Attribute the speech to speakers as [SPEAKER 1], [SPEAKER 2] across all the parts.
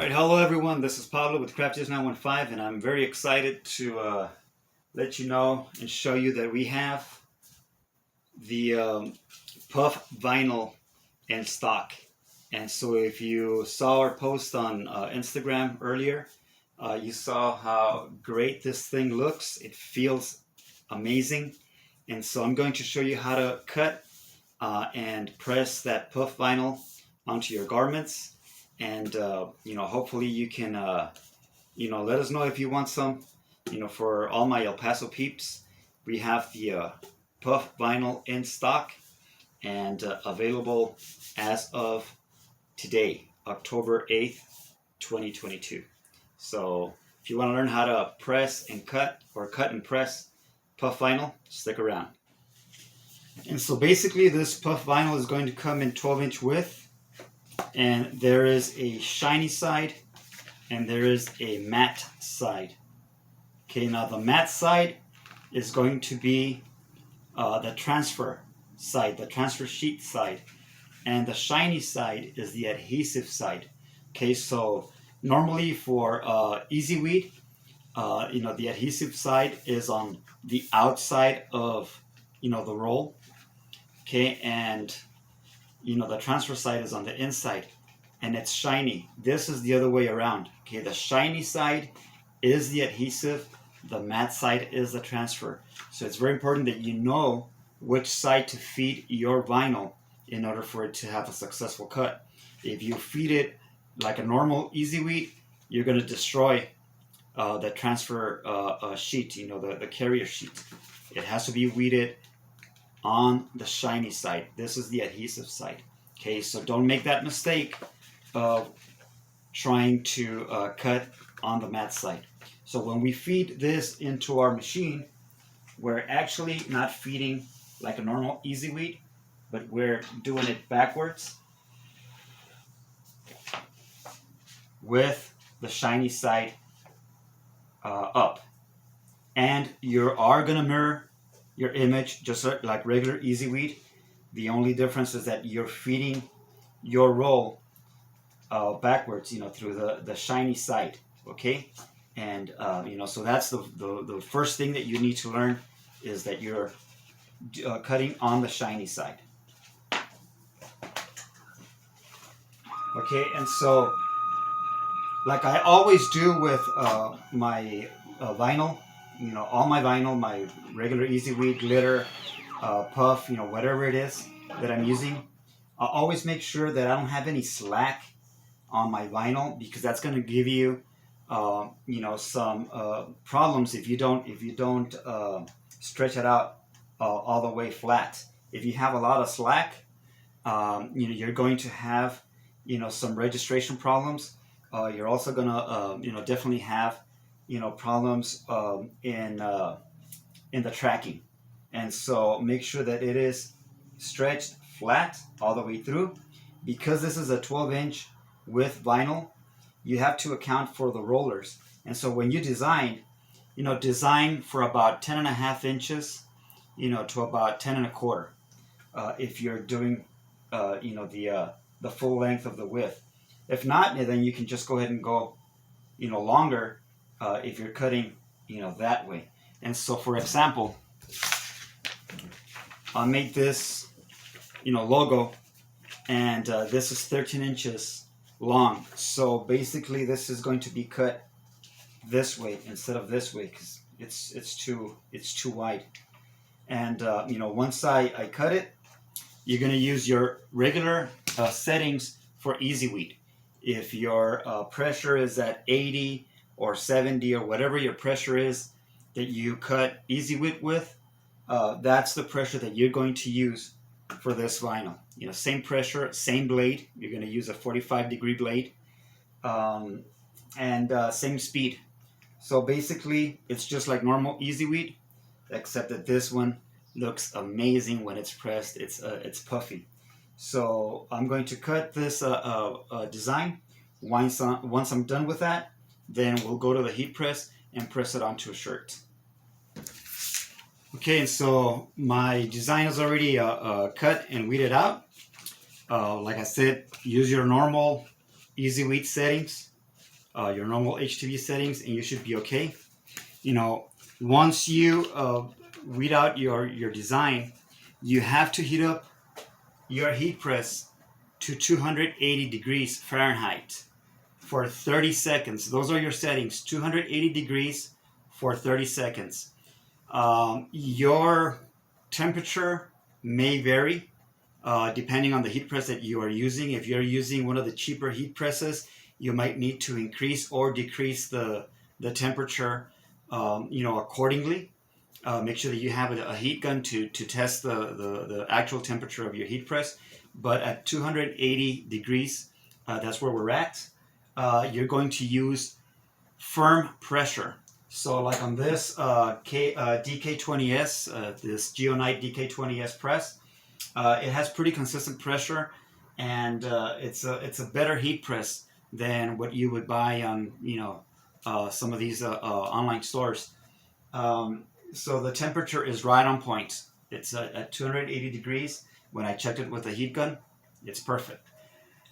[SPEAKER 1] Alright, hello everyone, this is Pablo with Crafties915 and I'm very excited to let you know and show you that we have the puff vinyl in stock. And so if you saw our post on Instagram earlier, you saw how great this thing looks. It feels amazing. And so I'm going to show you how to cut and press that puff vinyl onto your garments. And hopefully you can let us know if you want some. For all my El Paso peeps, we have the puff vinyl in stock and available as of today, October 8th, 2022. So if you want to learn how to press and cut, or cut and press puff vinyl, stick around. And so basically this puff vinyl is going to come in 12-inch width. And there is a shiny side and there is a matte side. Okay, now the matte side is going to be the transfer side, the transfer sheet side. And the shiny side is the adhesive side. Okay, so normally for Easy Weed, the adhesive side is on the outside of, the roll. Okay, and the transfer side is on the inside and it's shiny. This is the other way around. Okay, the shiny side is the adhesive, the matte side is the transfer. So it's very important that you know which side to feed your vinyl in order for it to have a successful cut. If you feed it like a normal Easy Weed, you're going to destroy the transfer sheet, the carrier sheet. It has to be weeded on the shiny side. This is the adhesive side. Okay, so don't make that mistake of trying to cut on the matte side. So when we feed this into our machine, we're actually not feeding like a normal Easy Weed, but we're doing it backwards with the shiny side up. And you are going to mirror your image just like regular Easy Weed. The only difference is that you're feeding your roll backwards, through the shiny side. Okay, and so that's the first thing that you need to learn, is that you're cutting on the shiny side. Okay, and so like I always do with my vinyl, all my vinyl, my regular Easy Weed, glitter, puff, whatever it is that I'm using, I'll always make sure that I don't have any slack on my vinyl, because that's going to give you, some problems if you don't stretch it out all the way flat. If you have a lot of slack, you're going to have, some registration problems. You're also going to, definitely have, problems in the tracking. And so make sure that it is stretched flat all the way through. Because this is a 12-inch width vinyl, you have to account for the rollers. And so when you design, design for about 10.5 inches, to about 10.25. If you're doing, the full length of the width. If not, then you can just go ahead and go, longer if you're cutting, that way. And so, for example, I made this, logo, and this is 13 inches long. So basically, this is going to be cut this way instead of this way, because it's too wide. And once I cut it, you're going to use your regular settings for Easy Weed. If your pressure is at 80 or 70 or whatever your pressure is that you cut Easy Weed with, that's the pressure that you're going to use for this vinyl. Same pressure, same blade. You're going to use a 45-degree blade, and same speed. So basically, it's just like normal Easy Weed, except that this one looks amazing when it's pressed. It's puffy. So I'm going to cut this design. Once I'm done with that, then we'll go to the heat press and press it onto a shirt. Okay, and so my design is already cut and weeded out. Like I said, use your normal Easy Weed settings. your normal HTV settings, and you should be okay. You know, once you weed out your design, you have to heat up your heat press to 280 degrees Fahrenheit for 30 seconds. Those are your settings, 280 degrees for 30 seconds. Your temperature may vary depending on the heat press that you are using. If you're using one of the cheaper heat presses, you might need to increase or decrease the temperature accordingly. Make sure that you have a heat gun to test the actual temperature of your heat press. But at 280 degrees, that's where we're at. You're going to use firm pressure. So like on this DK20S, this Geonite DK20S press, it has pretty consistent pressure, and it's a better heat press than what you would buy on some of these online stores. So the temperature is right on point. It's at 280 degrees. When I checked it with a heat gun, it's perfect.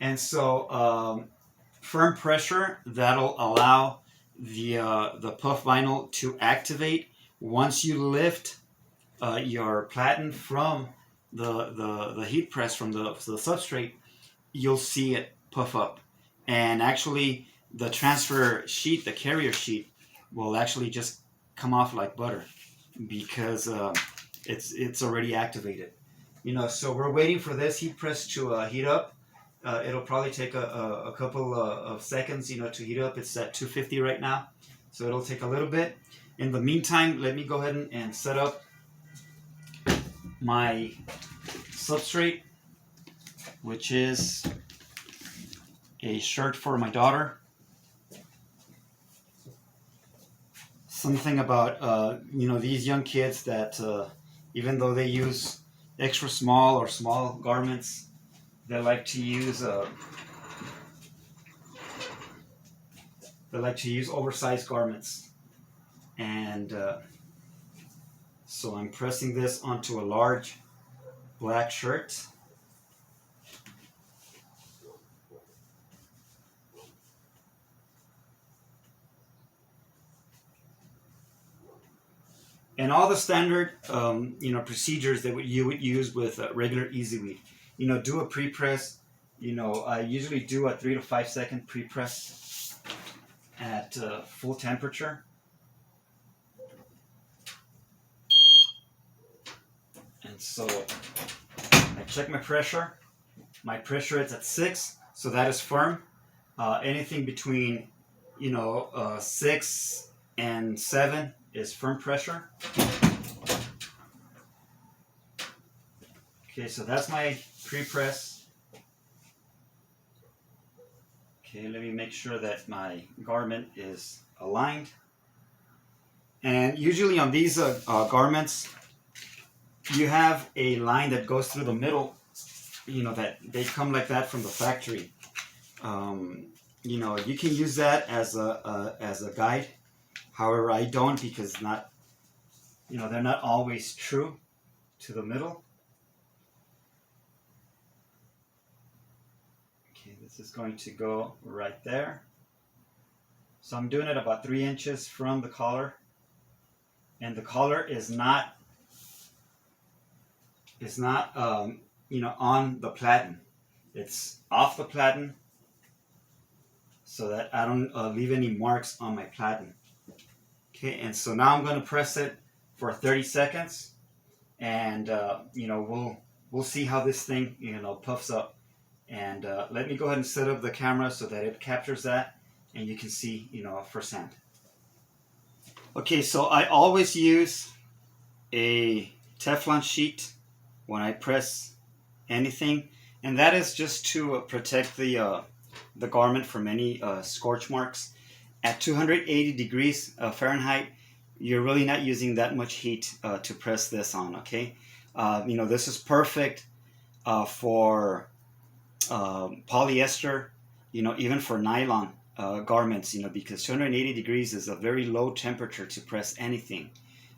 [SPEAKER 1] And so firm pressure, that'll allow the puff vinyl to activate. Once you lift your platen from the heat press from the substrate, you'll see it puff up. And actually the transfer sheet, the carrier sheet, will actually just come off like butter because it's already activated. So we're waiting for this heat press to heat up. It'll probably take a couple of seconds, to heat up. It's at 250 right now, so it'll take a little bit. In the meantime, let me go ahead and set up my substrate, which is a shirt for my daughter. Something about these young kids that even though they use extra small or small garments, they like to use oversized garments. And so I'm pressing this onto a large black shirt. And all the standard, procedures that you would use with regular Easy Weed. Do a pre-press. I usually do a 3 to 5 second pre-press at full temperature. And so I check my pressure. My pressure is at 6, so that is firm. Anything between, 6 and 7 is firm pressure. Okay, so that's my pre-press. Okay, let me make sure that my garment is aligned. And usually on these garments, you have a line that goes through the middle, that they come like that from the factory. You can use that as a guide. However, I don't, because they're not always true to the middle. Okay, this is going to go right there. So I'm doing it about 3 inches from the collar, and the collar is not on the platen. It's off the platen, so that I don't leave any marks on my platen. Okay, and so now I'm going to press it for 30 seconds, and we'll see how this thing puffs up. And let me go ahead and set up the camera so that it captures that, and you can see firsthand. Okay, so I always use a Teflon sheet when I press anything, and that is just to protect the garment from any scorch marks. At 280 degrees Fahrenheit, you're really not using that much heat to press this on, okay? This is perfect for polyester, even for nylon garments, because 280 degrees is a very low temperature to press anything.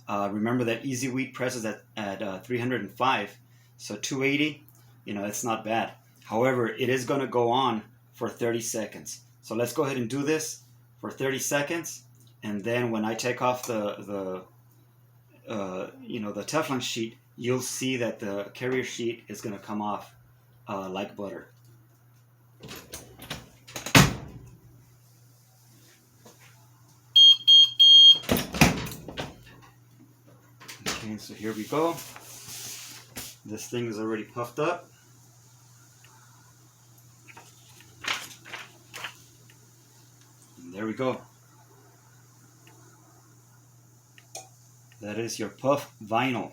[SPEAKER 1] Remember that Easy Weed presses at 305, so 280, it's not bad. However, it is going to go on for 30 seconds. So let's go ahead and do this. for 30 seconds, and then when I take off the Teflon sheet, you'll see that the carrier sheet is going to come off like butter. Okay, so here we go. This thing is already puffed up. And there we go. That is your puff vinyl.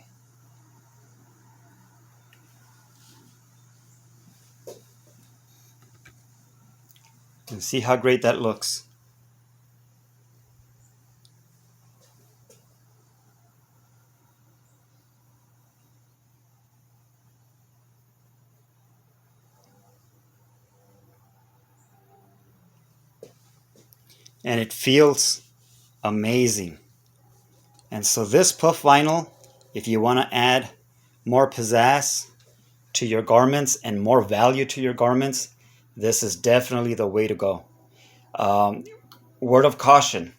[SPEAKER 1] And see how great that looks. And it feels amazing. And so this puff vinyl, if you want to add more pizzazz to your garments and more value to your garments, this is definitely the way to go. Word of caution,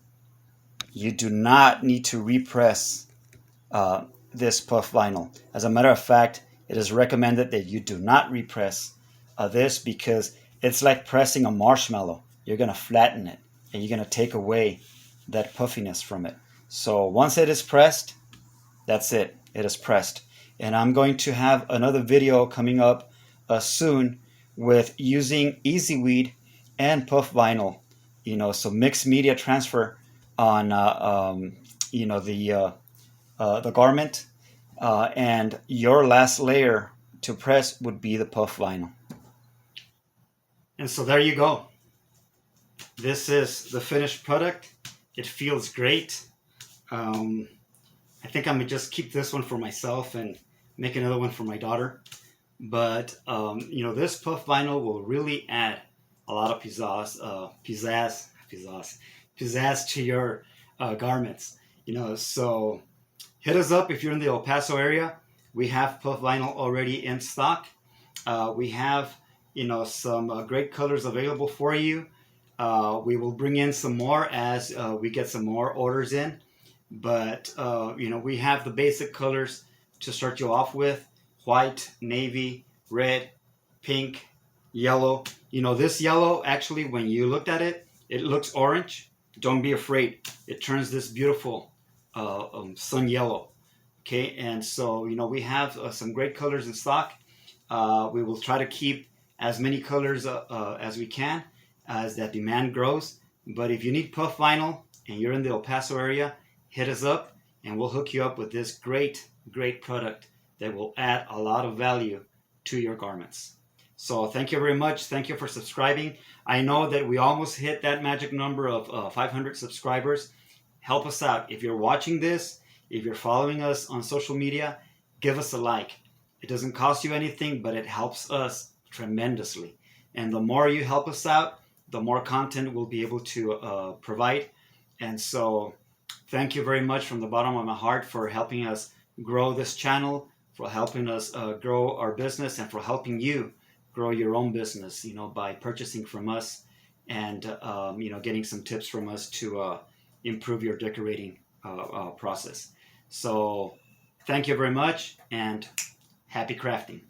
[SPEAKER 1] you do not need to repress this puff vinyl. As a matter of fact, it is recommended that you do not repress this, because it's like pressing a marshmallow. You're going to flatten it, and you're going to take away that puffiness from it. So once it is pressed, that's it. It is pressed. And I'm going to have another video coming up soon with using Easy Weed and puff vinyl. So mixed media transfer on the garment, and your last layer to press would be the puff vinyl. And so there you go. This is the finished product. It feels great. I think I'm gonna just keep this one for myself and make another one for my daughter. But this puff vinyl will really add a lot of pizzazz to your garments. So hit us up if you're in the El Paso area. We have puff vinyl already in stock. We have some great colors available for you. We will bring in some more as we get some more orders in. But we have the basic colors to start you off with: white, navy, red, pink, yellow. This yellow, actually, when you looked at it, it looks orange. Don't be afraid. It turns this beautiful sun yellow. Okay, and so we have some great colors in stock. We will try to keep as many colors as we can as that demand grows. But if you need puff vinyl and you're in the El Paso area, hit us up and we'll hook you up with this great product that will add a lot of value to your garments. So thank you very much. Thank you for subscribing. I know that we almost hit that magic number of 500 subscribers. Help us out. If you're watching this, if you're following us on social media, give us a like. It doesn't cost you anything, but it helps us tremendously. And the more you help us out, the more content we'll be able to provide. And so thank you very much from the bottom of my heart for helping us grow this channel, for helping us grow our business, and for helping you grow your own business, by purchasing from us and, getting some tips from us to improve your decorating process. So thank you very much, and happy crafting.